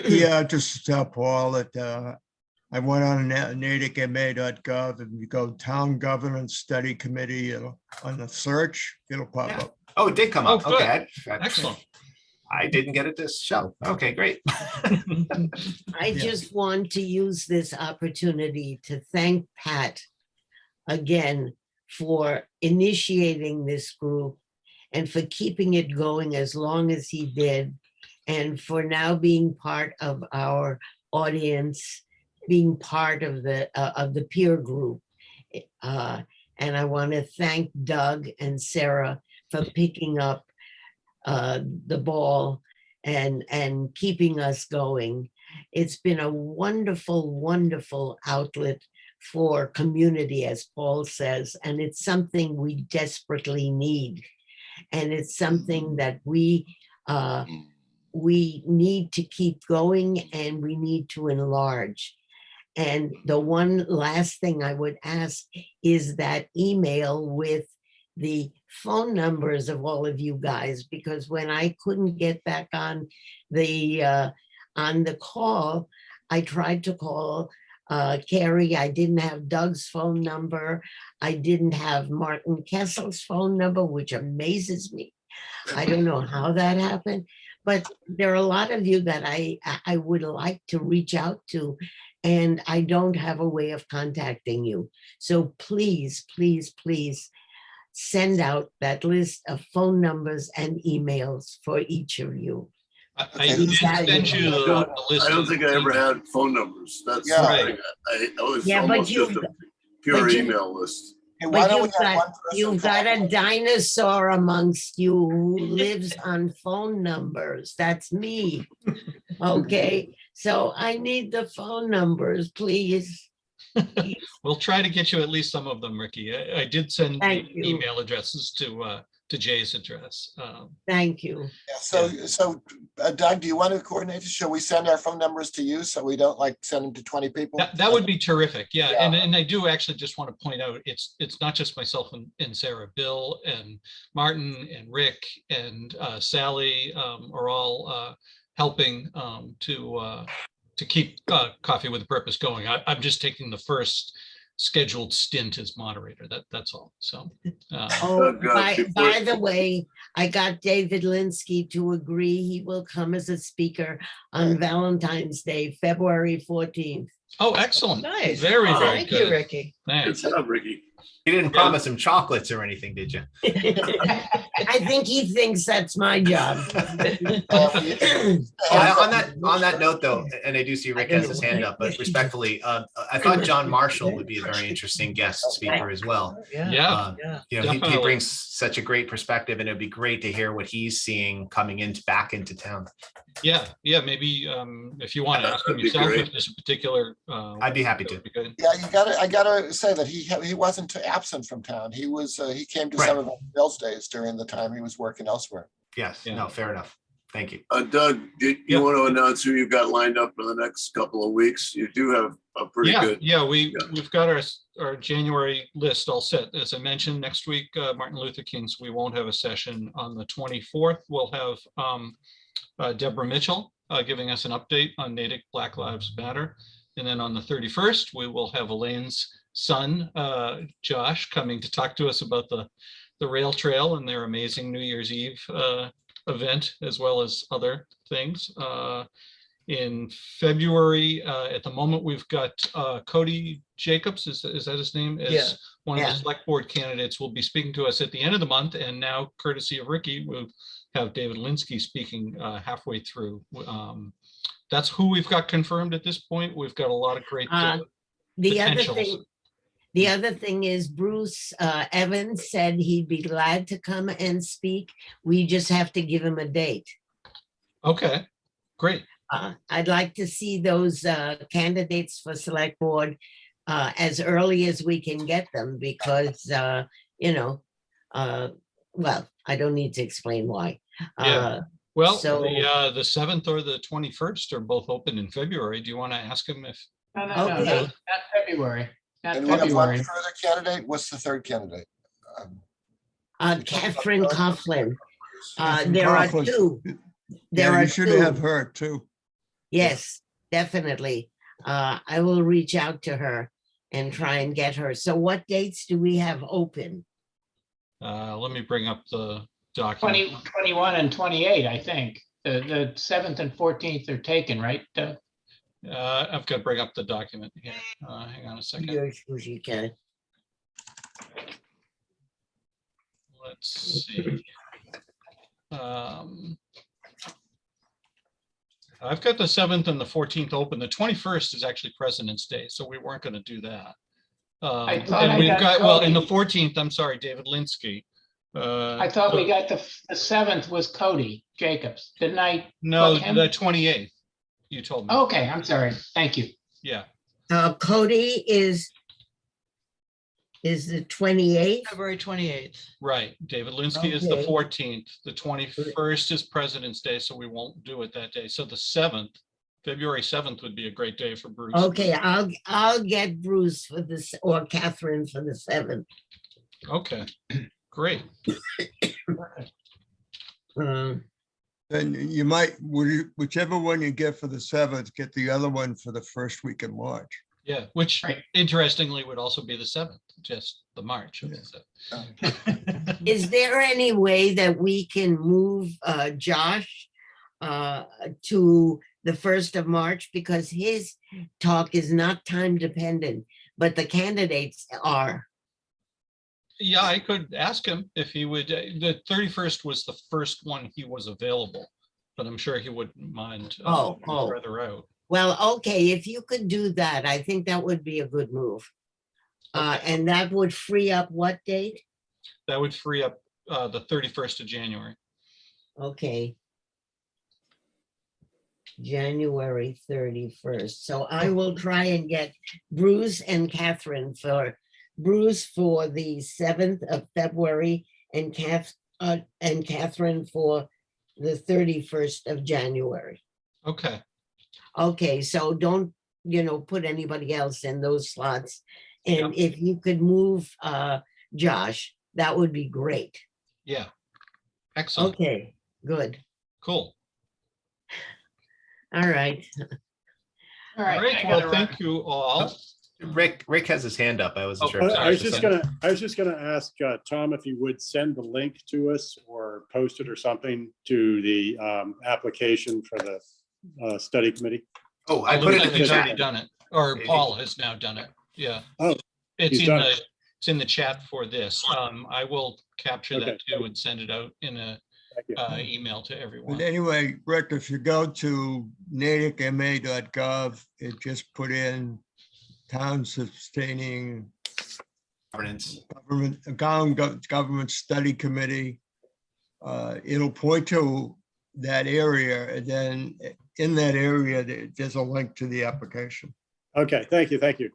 Yeah, just to tell Paul that I went on natickma.gov and you go Town Governance Study Committee on the search, it'll pop up. Oh, it did come up. Oh, good. Okay. Excellent. I didn't get it this show. Okay, great. I just want to use this opportunity to thank Pat again for initiating this group and for keeping it going as long as he did, and for now being part of our audience, being part of the peer group. And I want to thank Doug and Sarah for picking up the ball and keeping us going. It's been a wonderful, wonderful outlet for community, as Paul says, and it's something we desperately need. And it's something that we need to keep going, and we need to enlarge. And the one last thing I would ask is that email with the phone numbers of all of you guys, because when I couldn't get back on the call, I tried to call Carrie, I didn't have Doug's phone number. I didn't have Martin Kessel's phone number, which amazes me. I don't know how that happened, but there are a lot of you that I would like to reach out to, and I don't have a way of contacting you. So please, please, please send out that list of phone numbers and emails for each of you. I Okay. did Yeah, send you the list. I don't of think I ever email. had phone numbers. That's Yeah. something I was Yeah, but almost just you've- a pure but you- email list. Hey, why But don't we you've have one got, person you've got a follow- dinosaur amongst you who lives on phone numbers. That's me. Okay, so I need the phone numbers, please. We'll try to get you at least some of them, Ricky. I did send the Thank you. email addresses to Jay's address. Thank you. Yeah, so Doug, do you want to coordinate? Shall we send our phone numbers to you so we don't like send them to 20 people? That would be terrific. Yeah, Yeah. and I do actually just want to point out, it's not just myself and Sarah, Bill and Martin and Rick and Sally are all helping to keep Coffee with a Purpose going. I'm just taking the first scheduled stint as moderator. That's all. So Oh, Doug, by the way, I got David Linsky to agree he will come as a speaker on Right. Valentine's Day, February 14th. oh, excellent. Nice. Very, very Thank you, good. Ricky. Good Thanks. job, Ricky. You didn't promise him chocolates or anything, did you? I think he thinks that's my job. On that note, though, and I do see Rick has his hand up, but respectfully, I thought John Marshall would be a very interesting guest speaker as well. Yeah. Yeah, Um, Yeah. You know, he Definitely. brings such a great perspective, and it'd be great to hear what he's seeing coming back into town. yeah. Maybe if you want to ask him That'd be yourself, great. if there's a particular. I'd be happy that to. would be good. Yeah, I gotta say that he wasn't absent from town. He came to Right. some of Bill's days during the time he was working elsewhere. Yes, Yeah. no, fair enough. Thank you. Doug, do Yeah. you want to announce who you've got lined up for the next couple of weeks? You do have a pretty Yeah, good. yeah, Yeah. we've got our January list all set. As I mentioned, next week, Martin Luther King's, we won't have a session. On the 24th, we'll have Deborah Mitchell giving us an update on Natick Black Lives Matter. And then on the 31st, we will have Elaine's son, Josh, coming to talk to us about the rail trail and their amazing New Year's Eve event, as well as other things. In February, at the moment, we've got Cody Jacobs, is that his name? Yeah. As one of Yeah. the select board candidates will be speaking to us at the end of the month. And now, courtesy of Ricky, we'll have David Linsky speaking halfway through. That's who we've got confirmed at this point. We've got a lot of great. The other Potentials. thing, the other thing is Bruce Evans said he'd be glad to come and speak. We just have to give him a date. Okay, great. I'd like to see those candidates for select board as early as we can get them because, well, I don't need to explain why. Yeah. Well, So- the 7th or the 21st are both open in February. Do you want to ask him if? No, Okay. not February. Not And we have one February. further candidate. What's the third candidate? Catherine Coughlin. Catherine There are Coughlin. two. There Yeah, are you should have two. her too. Yes, definitely. I will reach out to her and try and get her. So what dates do we have open? Let me bring up the document. 21 and 28, I think. The 7th and 14th are taken, right? I've got to bring up the document here. Hang on a second. Yours, who's you can. Let's see. I've got the 7th and the 14th open. The 21st is actually President's Day, so we weren't going to do that. I thought And I we've got got, well, in the Cody. 14th, I'm sorry, David Linsky. I thought we got the 7th was Cody Jacobs. Didn't I? No, book him? the 28th, you told me. Okay, I'm sorry. Thank you. Yeah, Cody is the 28th. February 28th. right. David Linsky is the Okay. 14th. The 21st is President's Day, so we won't do it that day. So the 7th, February 7th would be a great day for Bruce. Okay, I'll get Bruce for this or Catherine for the 7th. Okay, great. Then you might, whichever one you get for the 7th, get the other one for the first week in March. Yeah, which Right. interestingly would also be the 7th, just the March of the 7th. Is there any way that we can move Josh to the 1st of March? Because his talk is not time dependent, but the candidates are. Yeah, I could ask him if he would, the 31st was the first one he was available, but I'm sure he wouldn't mind Oh. further out. Well, okay, if you could do that, I think that would be a good move. Okay. And that would free up what date? That would free up the 31st of January. Okay. January 31st. So I will try and get Bruce and Catherine Bruce for the 7th of February and Catherine for the 31st of January. Okay, Okay, so don't, put anybody else in those slots. And Yeah. if you could move Josh, that would be great. yeah. Excellent, Okay, good. cool. All right. All All right. right, I well, gotta run. thank you all. Rick has his hand up. I wasn't Oh, sure. I if sorry, I was Josh was- just gonna ask Tom if he would send the link to us or post it or something to the application for the study committee. Oh, I put it in the Lieutenant's already chat. done it, or Paul has now done it, yeah. Oh, It's he's in done the, it. it's in the chat for this. I will capture that Okay. too and send it out in a Thank you. email to But everyone. anyway, Rick, if you go to natickma.gov, it just put in town sustaining Governance. government study committee. It'll point to that area, and then in that area, there's a link to the application. Okay, thank you.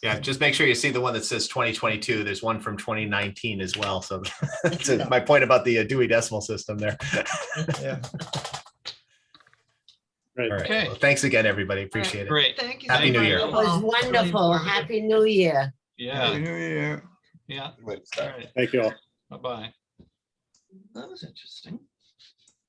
Yeah, just make sure you see the one that says 2022. There's one from 2019 as well. So to my point about the Dewey Decimal System there. Yeah. Great. All right. Okay. Well, thanks again, everybody. Appreciate it. Great, Thank you. Happy so New much. Year. It was Really wonderful. informative. Happy New Year. Happy yeah, New Year. yeah, Wait, all right, Thank you all. bye-bye. That was interesting.